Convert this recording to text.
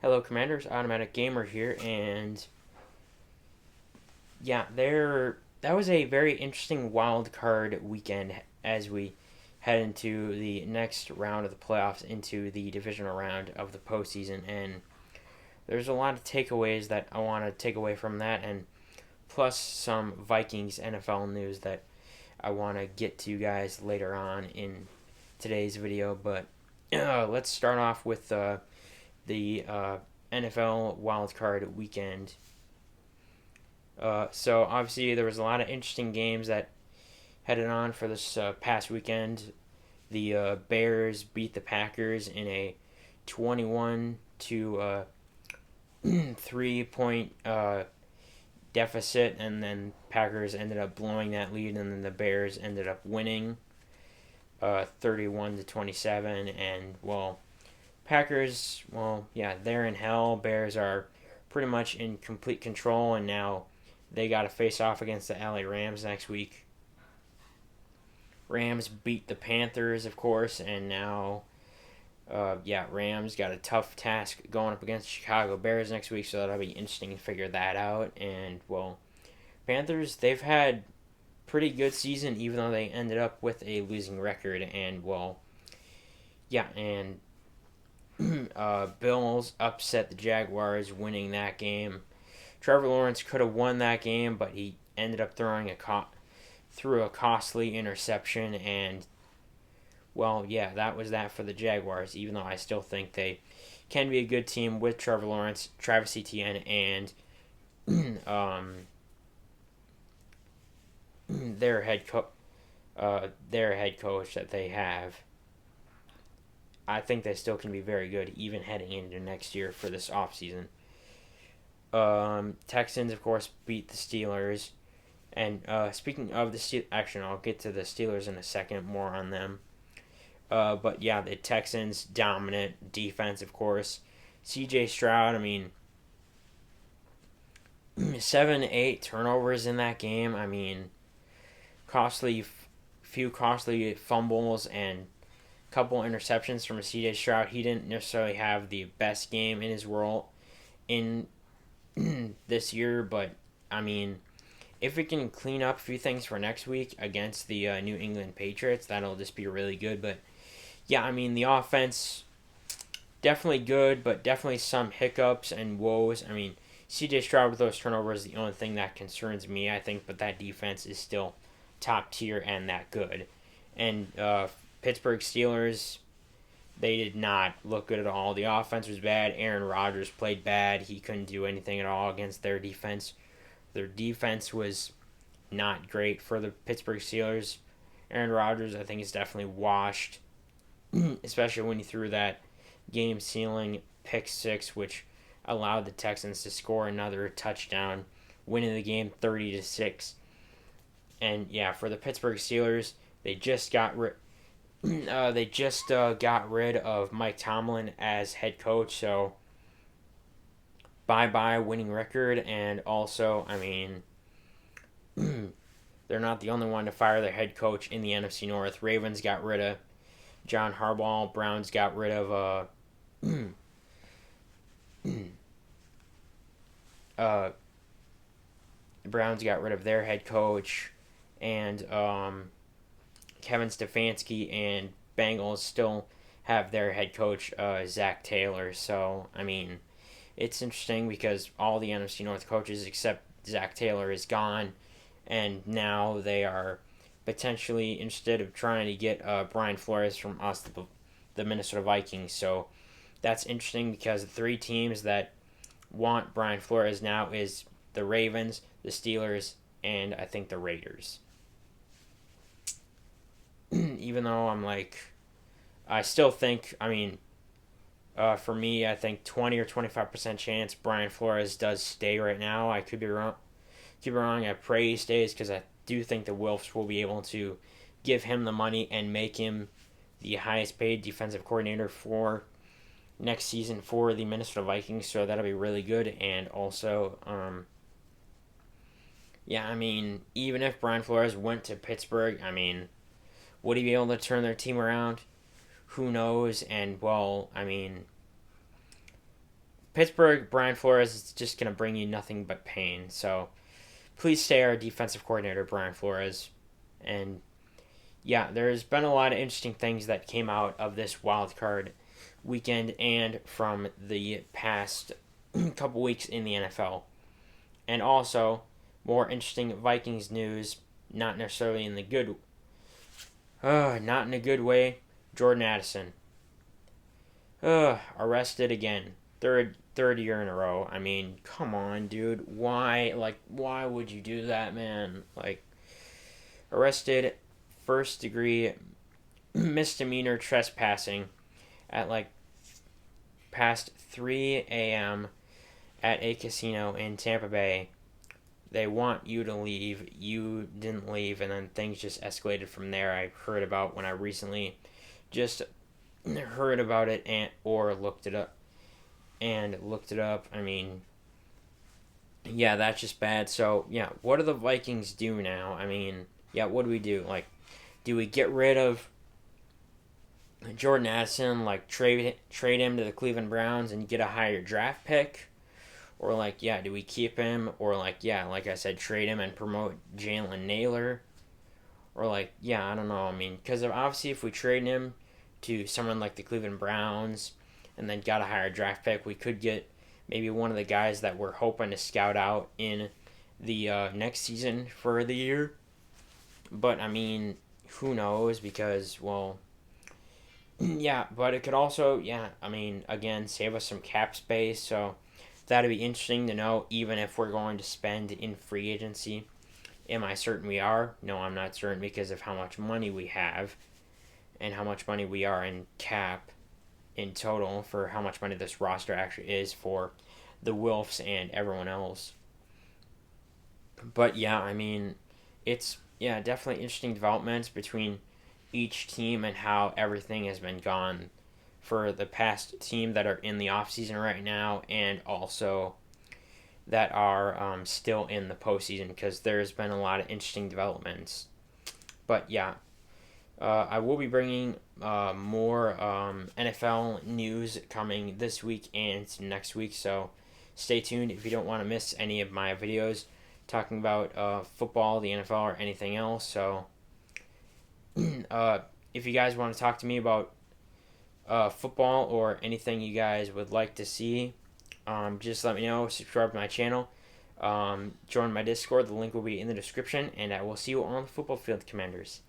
Hello, Commanders. Automatic Gamer here, and yeah, that was a very interesting wild card weekend as we head into the next round of the playoffs, into the divisional round of the postseason, and there's a lot of takeaways that I want to take away from that, and plus some Vikings NFL news that I want to get to you guys later on in today's video. But let's start off with the NFL wildcard weekend. So obviously there was a lot of interesting games that headed on for this past weekend. The Bears beat the Packers in a 21 to 3 point deficit, and then Packers ended up blowing that lead, and then the Bears ended up winning 31 to 27. And Packers, yeah, they're in hell. Bears are pretty much in complete control, and now they got to face off against the LA Rams next week. Rams beat the Panthers, of course, and now, Rams got a tough task going up against Chicago Bears next week, so that'll be interesting to figure that out. And, Panthers, they've had pretty good season, even though they ended up with a losing record. And, Bills upset the Jaguars, winning that game. Trevor Lawrence could have won that game, but he ended up threw a costly interception, and that was that for the Jaguars. Even though I still think they can be a good team with Trevor Lawrence, Travis Etienne, and their head coach that they have. I think they still can be very good, even heading into next year for this offseason. Texans, of course, beat the Steelers. And speaking of the Steelers, actually, I'll get to the Steelers in a second, more on them. The Texans, dominant defense, of course. CJ Stroud, 7, 8 turnovers in that game. Few costly fumbles and couple interceptions from CJ Stroud. He didn't necessarily have the best game in his role in this year, but if we can clean up a few things for next week against the New England Patriots, that'll just be really good. But the offense definitely good, but definitely some hiccups and woes. CJ Stroud with those turnovers is the only thing that concerns me, I think, but that defense is still top tier and that good. And Pittsburgh Steelers, they did not look good at all. The offense was bad. Aaron Rodgers played bad. He couldn't do anything at all against their defense. Their defense was not great for the Pittsburgh Steelers. Aaron Rodgers, I think, is definitely washed, especially when he threw that game-sealing pick six, which allowed the Texans to score another touchdown, winning the game 30-6. And for the Pittsburgh Steelers, they just got rid of Mike Tomlin as head coach, so bye winning record. And also, they're not the only one to fire their head coach in the NFC North. Ravens got rid of John Harbaugh. Browns got rid of the Browns got rid of their head coach, and Kevin Stefanski, and Bengals still have their head coach, Zach Taylor. So, it's interesting because all the NFC North coaches except Zach Taylor is gone, and now they are potentially interested of trying to get Brian Flores from the Minnesota Vikings. So that's interesting because the three teams that want Brian Flores now is the Ravens, the Steelers, and I think the Raiders. Even though I still think, for me, I think 20 or 25% chance Brian Flores does stay right now. I could be wrong. I pray he stays because I do think the Wilfs will be able to give him the money and make him the highest paid defensive coordinator for next season for the Minnesota Vikings. So that'll be really good. And also, even if Brian Flores went to Pittsburgh, would he be able to turn their team around? Who knows? And Pittsburgh, Brian Flores is just going to bring you nothing but pain. So please stay our defensive coordinator, Brian Flores. And yeah, there's been a lot of interesting things that came out of this wild card weekend and from the past couple weeks in the NFL. And also, more interesting Vikings news, not necessarily in the good, not in a good way. Jordan Addison, arrested again, third year in a row. I mean, come on, dude. Why would you do that, man? Like, arrested, first degree misdemeanor trespassing at like past 3 a.m. at a casino in Tampa Bay. They want you to leave. You didn't leave, and then things just escalated from there. I heard about when I recently just heard about it or looked it up. I mean, yeah, that's just bad. So yeah, what do the Vikings do now? I mean, yeah, what do we do? Like, do we get rid of Jordan Addison? Like trade him to the Cleveland Browns and get a higher draft pick? Or like, yeah, do we keep him? Or like, yeah, like I said, trade him and promote Jalen Naylor? Or like, yeah, I don't know. I mean, because obviously if we trade him to someone like the Cleveland Browns and then got a higher draft pick, we could get maybe one of the guys that we're hoping to scout out in the next season for the year. But I mean, who knows? Because, well, yeah, but it could also, yeah, I mean, again, save us some cap space. So that'd be interesting to know, even if we're going to spend in free agency. Am I certain we are? No, I'm not certain because of how much money we have and how much money we are in cap in total for how much money this roster actually is for the Wilfs and everyone else. But yeah, I mean, it's yeah, definitely interesting developments between each team and how everything has been gone for the past team that are in the off season right now and also that are still in the postseason because there's been a lot of interesting developments. But yeah, I will be bringing more NFL news coming this week and next week, so stay tuned if you don't want to miss any of my videos talking about football, the NFL, or anything else. So if you guys want to talk to me about football or anything you guys would like to see, just let me know. Subscribe to my channel. Join my Discord. The link will be in the description, and I will see you on the football field, Commanders.